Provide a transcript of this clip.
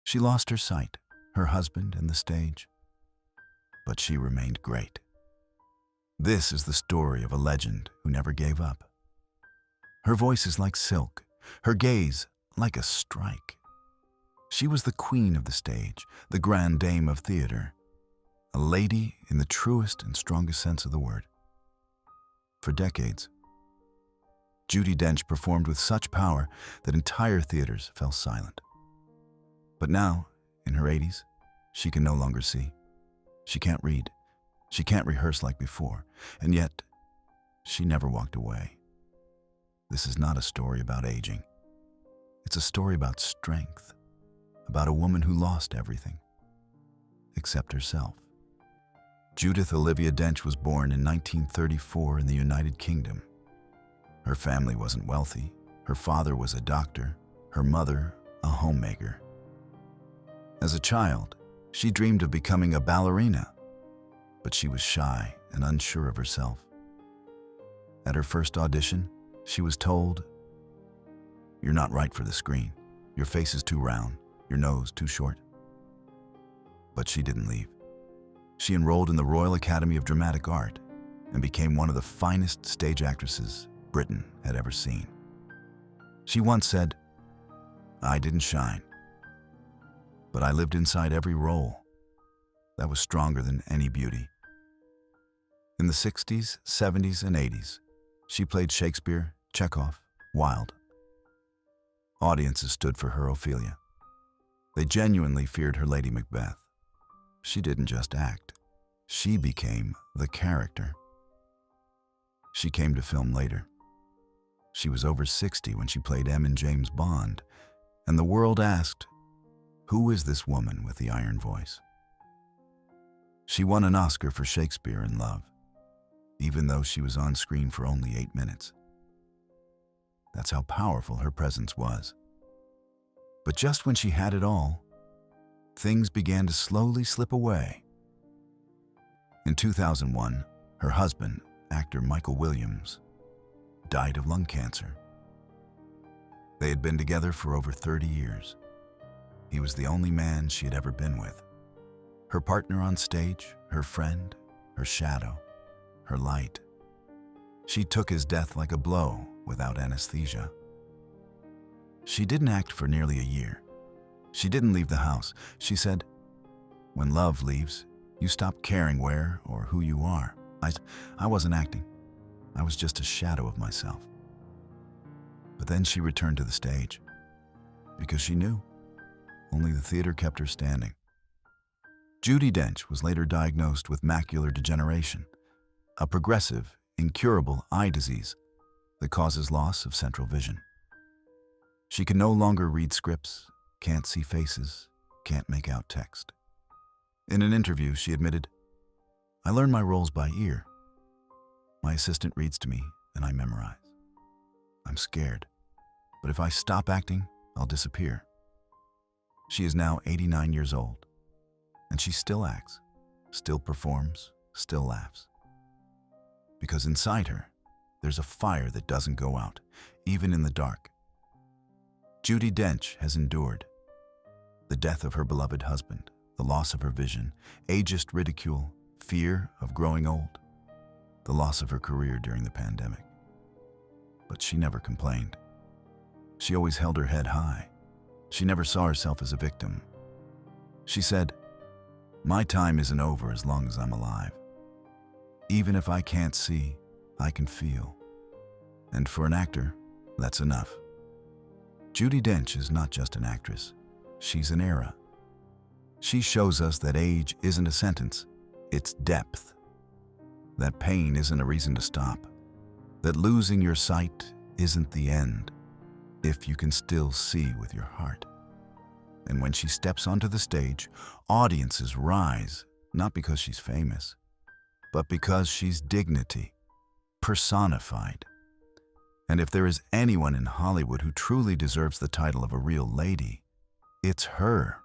She lost her sight, her husband, and the stage, but she remained great. This is the story of a legend who never gave up. Her voice is like silk, her gaze like a strike. She was the queen of the stage, the grande dame of theater, a lady in the truest and strongest sense of the word. For decades, Judi Dench performed with such power that entire theaters fell silent. But now, in her 80s, she can no longer see. She can't read. She can't rehearse like before. And yet, she never walked away. This is not a story about aging. It's a story about strength, about a woman who lost everything, except herself. Judith Olivia Dench was born in 1934 in the United Kingdom. Her family wasn't wealthy. Her father was a doctor, her mother a homemaker. As a child, she dreamed of becoming a ballerina, but she was shy and unsure of herself. At her first audition, she was told, "You're not right for the screen. Your face is too round, your nose too short." But she didn't leave. She enrolled in the Royal Academy of Dramatic Art and became one of the finest stage actresses Britain had ever seen. She once said, "I didn't shine, but I lived inside every role. That was stronger than any beauty." In the 60s, 70s, and 80s, she played Shakespeare, Chekhov, Wilde. Audiences stood for her Ophelia. They genuinely feared her Lady Macbeth. She didn't just act. She became the character. She came to film later. She was over 60 when she played M in James Bond, and the world asked, "Who is this woman with the iron voice?" She won an Oscar for Shakespeare in Love, even though she was on screen for only 8 minutes. That's how powerful her presence was. But just when she had it all, things began to slowly slip away. In 2001, her husband, actor Michael Williams, died of lung cancer. They had been together for over 30 years. He was the only man she had ever been with. Her partner on stage, her friend, her shadow, her light. She took his death like a blow without anesthesia. She didn't act for nearly a year. She didn't leave the house. She said, "When love leaves, you stop caring where or who you are." I wasn't acting. I was just a shadow of myself. But then she returned to the stage because she knew only the theater kept her standing. Judi Dench was later diagnosed with macular degeneration, a progressive, incurable eye disease that causes loss of central vision. She can no longer read scripts, can't see faces, can't make out text. In an interview, she admitted, "I learn my roles by ear. My assistant reads to me and I memorize. I'm scared, but if I stop acting, I'll disappear." She is now 89 years old, and she still acts, still performs, still laughs. Because inside her, there's a fire that doesn't go out, even in the dark. Judi Dench has endured the death of her beloved husband, the loss of her vision, ageist ridicule, fear of growing old, the loss of her career during the pandemic. But she never complained. She always held her head high. She never saw herself as a victim. She said, "My time isn't over as long as I'm alive. Even if I can't see, I can feel. And for an actor, that's enough." Judi Dench is not just an actress. She's an era. She shows us that age isn't a sentence, it's depth. That pain isn't a reason to stop. That losing your sight isn't the end, if you can still see with your heart. And when she steps onto the stage, audiences rise, not because she's famous, but because she's dignity, personified. And if there is anyone in Hollywood who truly deserves the title of a real lady, it's her.